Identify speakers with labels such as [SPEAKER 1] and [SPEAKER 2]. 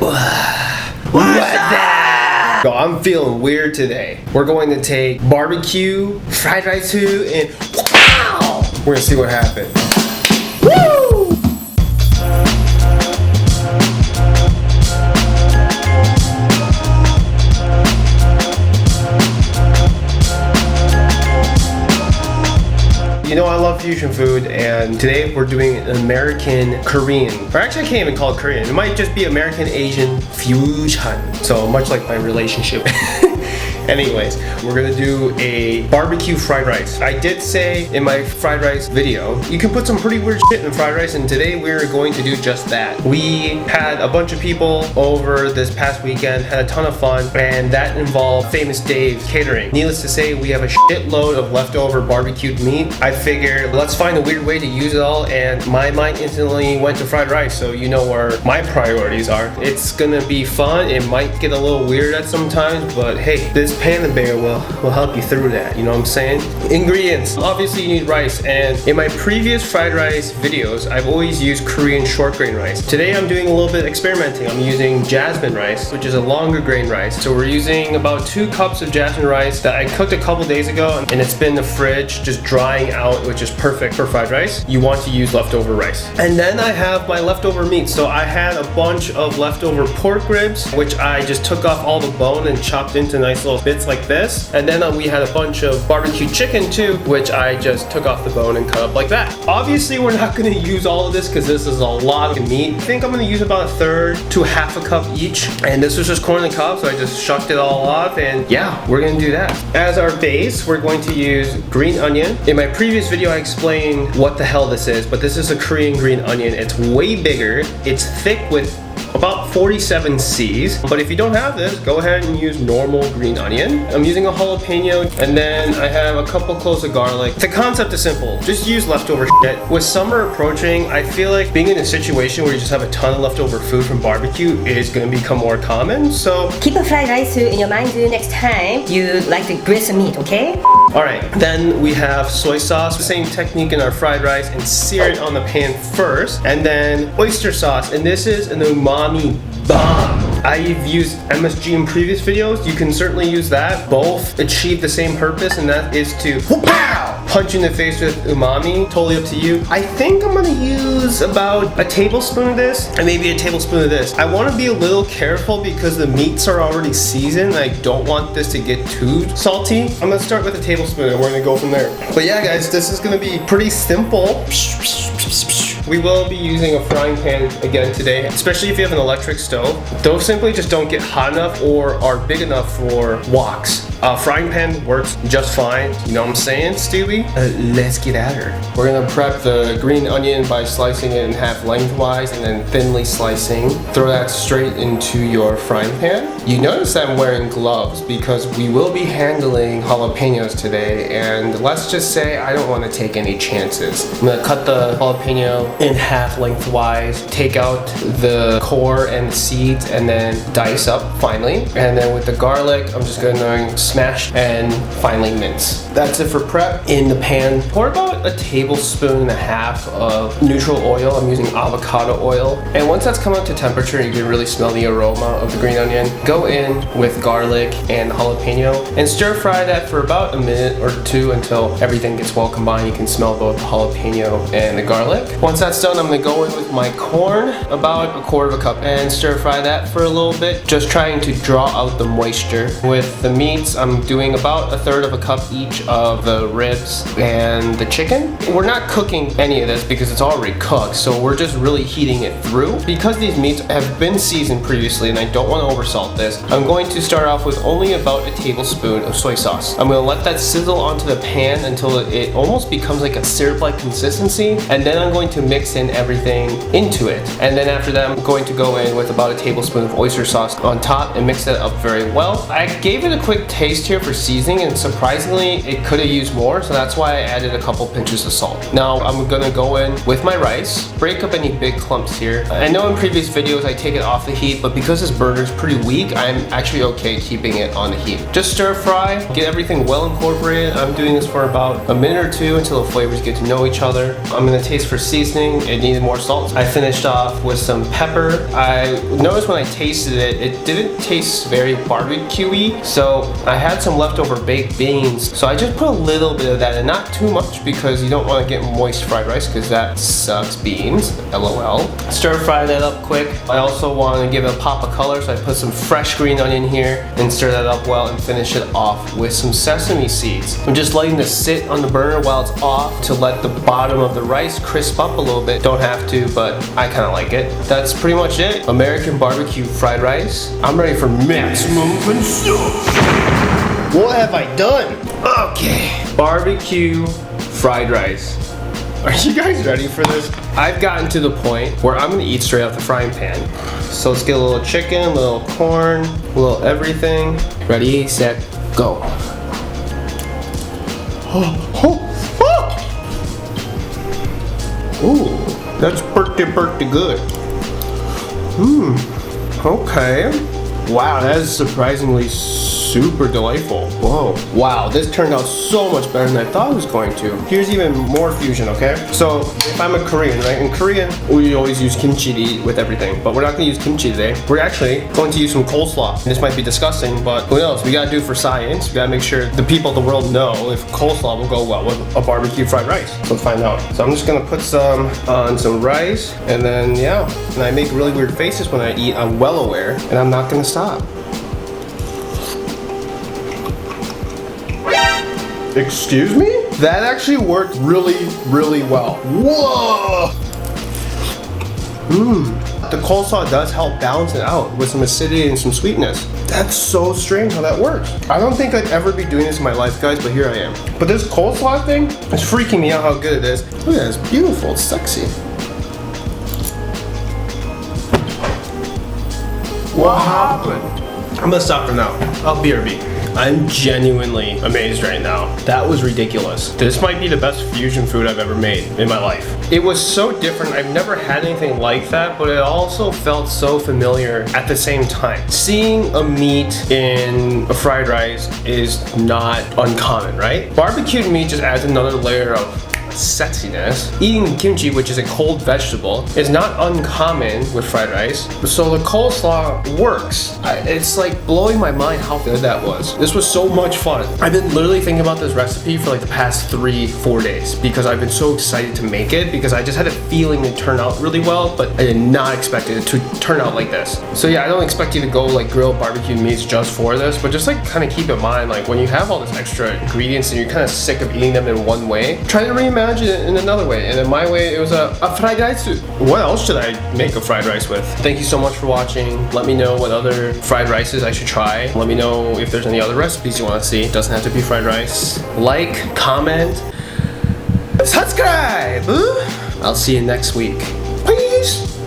[SPEAKER 1] What's that? So I'm feeling weird today. We're going to take barbecue, fried rice too, and wow! We're gonna see what happens. Woo! You know I love fusion food, and today we're doing an American Korean, or actually I can't even call it Korean. It might just be American Asian fusion. So much like my relationship. Anyways, we're gonna do a barbecue fried rice. I did say in my fried rice video, you can put some pretty weird shit in fried rice, and today we're going to do just that. We had a bunch of people over this past weekend, had a ton of fun, and that involved Famous Dave's catering. Needless to say, we have a shitload of leftover barbecued meat. I figured let's find a weird way to use it all, and my mind instantly went to fried rice, so you know where my priorities are. It's gonna be fun. It might get a little weird at some times, but hey, this Panda bear will help you through that, you know what I'm saying? Ingredients. Obviously you need rice, and in my previous fried rice videos, I've always used Korean short grain rice. Today I'm doing a little bit experimenting. I'm using jasmine rice, which is a longer grain rice. So we're using about 2 cups of jasmine rice that I cooked a couple days ago, and it's been in the fridge just drying out, which is perfect for fried rice. You want to use leftover rice. And then I have my leftover meat. So I had a bunch of leftover pork ribs, which I just took off all the bone and chopped into nice little bits like this. And then we had a bunch of barbecue chicken too, which I just took off the bone and cut up like that. Obviously we're not going to use all of this because this is a lot of meat. I think I'm going to use about 1/3 to 1/2 cup each, and this was just corn on the cob, so I just shucked it all off, and yeah, we're going to do that. As our base, we're going to use green onion. In my previous video I explained what the hell this is, but this is a Korean green onion. It's way bigger, it's thick with about 47 C's, but if you don't have this, go ahead and use normal green onion. I'm using a jalapeno, and then I have a couple cloves of garlic. The concept is simple, just use leftover shit. With summer approaching, I feel like being in a situation where you just have a ton of leftover food from barbecue is going to become more common, so
[SPEAKER 2] keep a fried rice in your mind next time you like to grill some meat, okay?
[SPEAKER 1] Alright, then we have soy sauce, same technique in our fried rice, and sear it on the pan first, and then oyster sauce, and this is an umami bomb. I've used MSG in previous videos. You can certainly use that. Both achieve the same purpose, and that is to punch you in the face with umami. Totally up to you. I think I'm gonna use about a tablespoon of this and maybe a tablespoon of this. I want to be a little careful because the meats are already seasoned. I don't want this to get too salty. I'm gonna start with a tablespoon and we're gonna go from there. But yeah guys, this is gonna be pretty simple. We will be using a frying pan again today, especially if you have an electric stove. Those simply just don't get hot enough or are big enough for woks. Frying pan works just fine. You know what I'm saying, Stewie? Let's get at her. We're gonna prep the green onion by slicing it in half lengthwise and then thinly slicing. Throw that straight into your frying pan. You notice that I'm wearing gloves because we will be handling jalapenos today, and let's just say I don't want to take any chances. I'm gonna cut the jalapeno in half lengthwise, take out the core and the seeds, and then dice up finely. And then with the garlic, I'm just gonna smash and finely mince. That's it for prep. In the pan, pour about a tablespoon and a half of neutral oil. I'm using avocado oil. And once that's come up to temperature, you can really smell the aroma of the green onion. Go in with garlic and jalapeno and stir fry that for about a minute or 2 until everything gets well combined. You can smell both the jalapeno and the garlic. Once that's done, I'm gonna go in with my corn, about 1/4 cup, and stir fry that for a little bit, just trying to draw out the moisture. With the meats, I'm doing about 1/3 cup each of the ribs and the chicken. We're not cooking any of this because it's already cooked, so we're just really heating it through. Because these meats have been seasoned previously and I don't want to oversalt this, I'm going to start off with only about a tablespoon of soy sauce. I'm going to let that sizzle onto the pan until it almost becomes like a syrup-like consistency, and then I'm going to mix in everything into it. And then after that, I'm going to go in with about a tablespoon of oyster sauce on top and mix that up very well. I gave it a quick taste here for seasoning, and surprisingly it could have used more, so that's why I added a couple pinches of salt. Now I'm gonna go in with my rice, break up any big clumps here. I know in previous videos I take it off the heat, but because this burger is pretty weak, I'm actually okay keeping it on the heat. Just stir fry, get everything well incorporated. I'm doing this for about a minute or 2 until the flavors get to know each other. I'm gonna taste for seasoning. seasoning, it needed more salt. I finished off with some pepper. I noticed when I tasted it, it didn't taste very barbecue-y, so I had some leftover baked beans. So I just put a little bit of that, and not too much because you don't want to get moist fried rice because that sucks beans, LOL. Stir fry that up quick. I also want to give it a pop of color, so I put some fresh green onion here and stir that up well and finish it off with some sesame seeds. I'm just letting this sit on the burner while it's off to let the bottom of the rice crisp up a little bit. Don't have to, but I kind of like it. That's pretty much it. American barbecue fried rice. I'm ready for maximum consumption. What have I done? Okay, barbecue fried rice. Are you guys ready for this? I've gotten to the point where I'm gonna eat straight out the frying pan. So let's get a little chicken, a little corn, a little everything. Ready, set, go. Ooh, that's pretty good. Okay. Wow, that is surprisingly super delightful. Whoa. Wow, this turned out so much better than I thought it was going to. Here's even more fusion, okay? So, if I'm a Korean, right? In Korean, we always use kimchi to eat with everything, but we're not gonna use kimchi today. We're actually going to use some coleslaw. This might be disgusting, but who knows? We gotta do it for science. We gotta make sure the people of the world know if coleslaw will go well with a barbecue fried rice. So let's find out. So I'm just gonna put some on some rice, and then, yeah. And I make really weird faces when I eat. I'm well aware, and I'm not gonna stop. Excuse me? That actually worked really, really well. Whoa! The coleslaw does help balance it out with some acidity and some sweetness. That's so strange how that works. I don't think I'd ever be doing this in my life, guys, but here I am. But this coleslaw thing is freaking me out how good it is. Look at that, it's beautiful, it's sexy. What happened? I'm gonna stop for now. I'll BRB. I'm genuinely amazed right now. That was ridiculous. This might be the best fusion food I've ever made in my life. It was so different. I've never had anything like that, but it also felt so familiar at the same time. Seeing a meat in a fried rice is not uncommon, right? Barbecued meat just adds another layer of sexiness. Eating kimchi, which is a cold vegetable, is not uncommon with fried rice. So the coleslaw works. It's like blowing my mind how good that was. This was so much fun. I've been literally thinking about this recipe for like the past 3-4 days because I've been so excited to make it because I just had a feeling it turned out really well, but I did not expect it to turn out like this. So yeah, I don't expect you to go like grill barbecued meats just for this, but just like kind of keep in mind, like when you have all this extra ingredients and you're kind of sick of eating them in one way, try to reimagine it in another way. And in my way, it was a fried rice. What else should I make a fried rice with? Thank you so much for watching. Let me know what other fried rices I should try. Let me know if there's any other recipes you want to see. It doesn't have to be fried rice. Like, comment, subscribe. I'll see you next week. Peace.